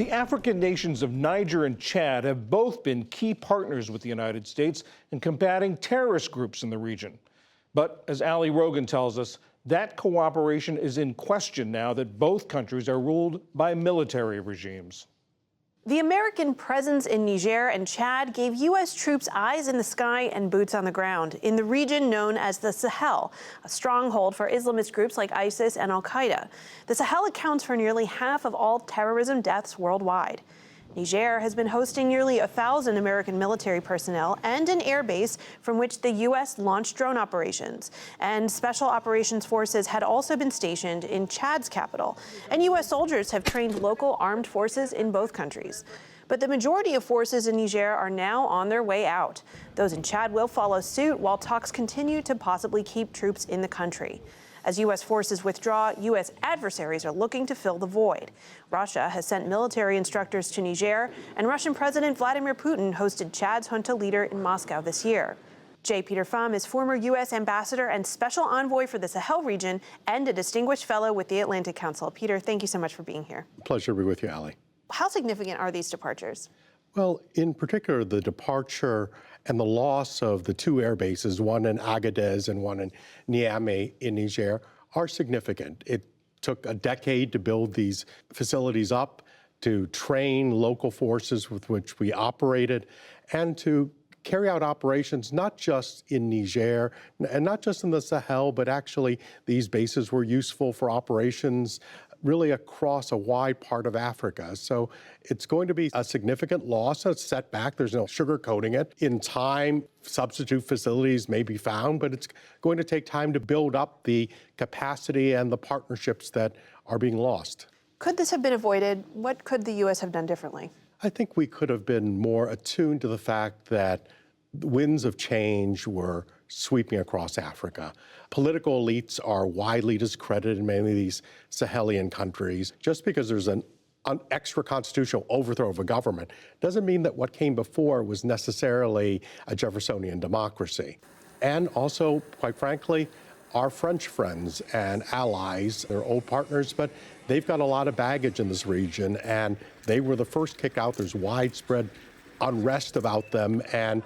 The African nations of Niger and Chad have both been key partners with the United States in combating terrorist groups in the region. But as Ali Rogin tells us, that cooperation is in question now that both countries are ruled by military regimes. The American presence in Niger and Chad gave U.S. troops eyes in the sky and boots on the ground in the region known as the Sahel, a stronghold for Islamist groups like ISIS and al-Qaeda. The Sahel accounts for nearly half of all terrorism deaths worldwide. Niger has been hosting nearly 1,000 American military personnel and an air base from which the U.S. launched drone operations. And special operations forces had also been stationed in Chad's capital. And U.S. soldiers have trained local armed forces in both countries. But the majority of forces in Niger are now on their way out. Those in Chad will follow suit while talks continue to possibly keep troops in the country. As U.S. forces withdraw, U.S. adversaries are looking to fill the void. Russia has sent military instructors to Niger, and Russian President Vladimir Putin hosted Chad's junta leader in Moscow this year. J. Peter Pham is former U.S. ambassador and special envoy for the Sahel region and a distinguished fellow with the Atlantic Council. Peter, thank you so much for being here. Pleasure to be with you, Ali. How significant are these departures? Well, in particular, the departure and the loss of the two air bases, one in Agadez and one in Niamey in Niger, are significant. It took a decade to build these facilities up, to train local forces with which we operated, and to carry out operations not just in Niger and not just in the Sahel, but actually these bases were useful for operations really across a wide part of Africa. So it's going to be a significant loss, a setback. There's no sugarcoating it. In time, substitute facilities may be found, but it's going to take time to build up the capacity and the partnerships that are being lost. Could this have been avoided? What could the U.S. have done differently? I think we could have been more attuned to the fact that the winds of change were sweeping across Africa. Political elites are widely discredited in many of these Sahelian countries. Just because there's an extra-constitutional overthrow of a government doesn't mean that what came before was necessarily a Jeffersonian democracy. And also, quite frankly, our French friends and allies, they're old partners, but they've got a lot of baggage in this region, and they were the first kicked out. There's widespread unrest about them, and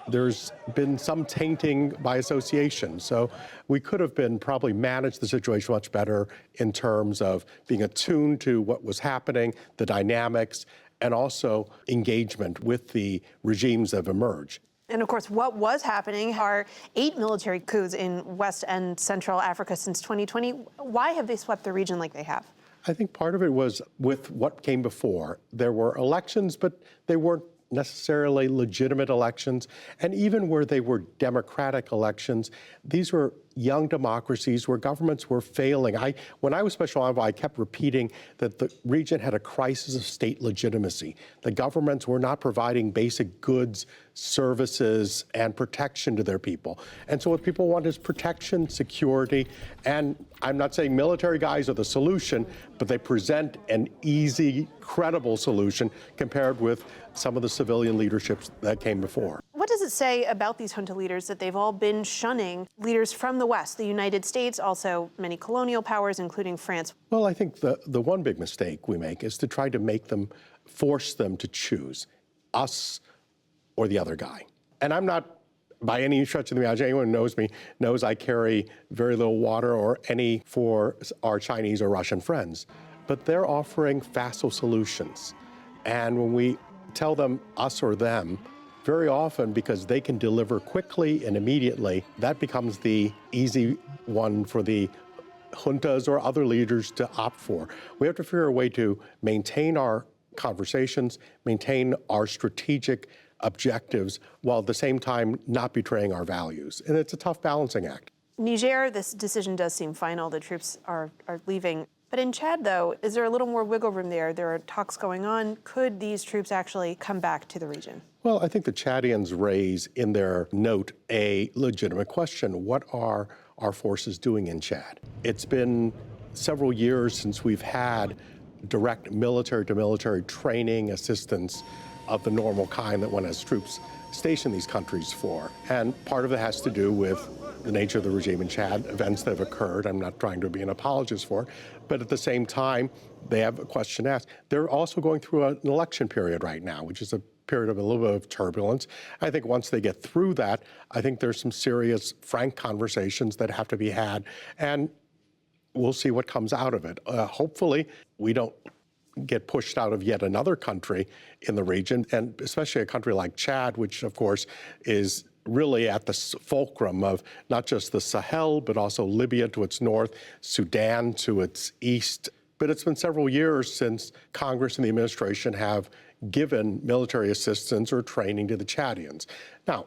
there's been some tainting by association. So we could have been probably managed the situation much better in terms of being attuned to what was happening, the dynamics, and also engagement with the regimes that have emerged. And of course, what was happening are 8 military coups in West and Central Africa since 2020. Why have they swept the region like they have? I think part of it was with what came before. There were elections, but they weren't necessarily legitimate elections. And even where they were democratic elections, these were young democracies where governments were failing. When I was special envoy, I kept repeating that the region had a crisis of state legitimacy. The governments were not providing basic goods, services, and protection to their people. And so what people want is protection, security, and I'm not saying military guys are the solution, but they present an easy, credible solution compared with some of the civilian leaderships that came before. What does it say about these junta leaders that they've all been shunning leaders from the West, the United States, also many colonial powers, including France? Well, I think the one big mistake we make is to try to force them to choose us or the other guy. And I'm not, by any stretch of the imagination, anyone who knows me knows I carry very little water or any for our Chinese or Russian friends. But they're offering facile solutions. And when we tell them us or them, very often, because they can deliver quickly and immediately, that becomes the easy one for the juntas or other leaders to opt for. We have to figure a way to maintain our conversations, maintain our strategic objectives, while at the same time not betraying our values. And it's a tough balancing act. Niger, this decision does seem final. The troops are leaving. But in Chad, though, is there a little more wiggle room there? There are talks going on. Could these troops actually come back to the region? Well, I think the Chadians raise in their note a legitimate question. What are our forces doing in Chad? It's been several years since we've had direct military-to-military training assistance of the normal kind that one has troops station these countries for. And part of it has to do with the nature of the regime in Chad, events that have occurred. I'm not trying to be an apologist for, but at the same time, they have a question asked. They're also going through an election period right now, which is a period of a little bit of turbulence. I think once they get through that, I think there's some serious, frank conversations that have to be had, and we'll see what comes out of it. Hopefully, we don't get pushed out of yet another country in the region, and especially a country like Chad, which of course is really at the fulcrum of not just the Sahel, but also Libya to its north, Sudan to its east. But it's been several years since Congress and the administration have given military assistance or training to the Chadians. Now,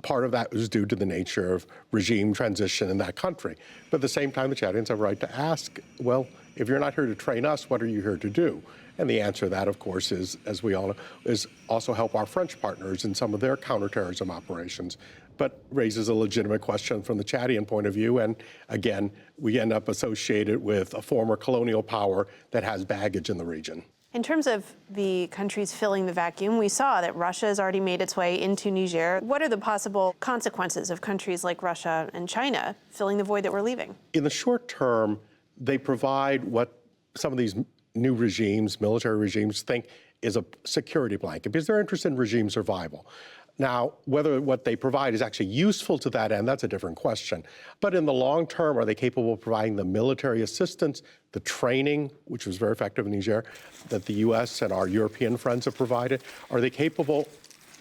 part of that was due to the nature of regime transition in that country. But at the same time, the Chadians have a right to ask, well, if you're not here to train us, what are you here to do? And the answer to that, of course, is, as we all know, is also help our French partners in some of their counterterrorism operations, but raises a legitimate question from the Chadian point of view. And again, we end up associated with a former colonial power that has baggage in the region. In terms of the countries filling the vacuum, we saw that Russia has already made its way into Niger. What are the possible consequences of countries like Russia and China filling the void that we're leaving? In the short term, they provide what some of these new regimes, military regimes, think is a security blanket because they're interested in regime survival. Now, whether what they provide is actually useful to that end, that's a different question. But in the long term, are they capable of providing the military assistance, the training, which was very effective in Niger, that the U.S. and our European friends have provided? Are they capable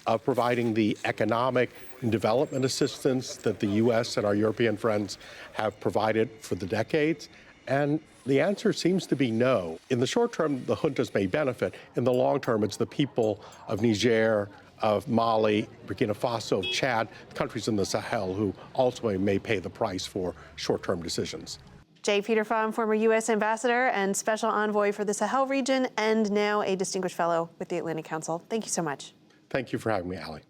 of providing the economic and development assistance that the U.S. and our European friends have provided for the decades? And the answer seems to be no. In the short term, the juntas may benefit. In the long term, it's the people of Niger, of Mali, Burkina Faso, of Chad, countries in the Sahel who ultimately may pay the price for short-term decisions. J. Peter Pham, former U.S. ambassador and special envoy for the Sahel region, and now a distinguished fellow with the Atlantic Council. Thank you so much. Thank you for having me, Ali.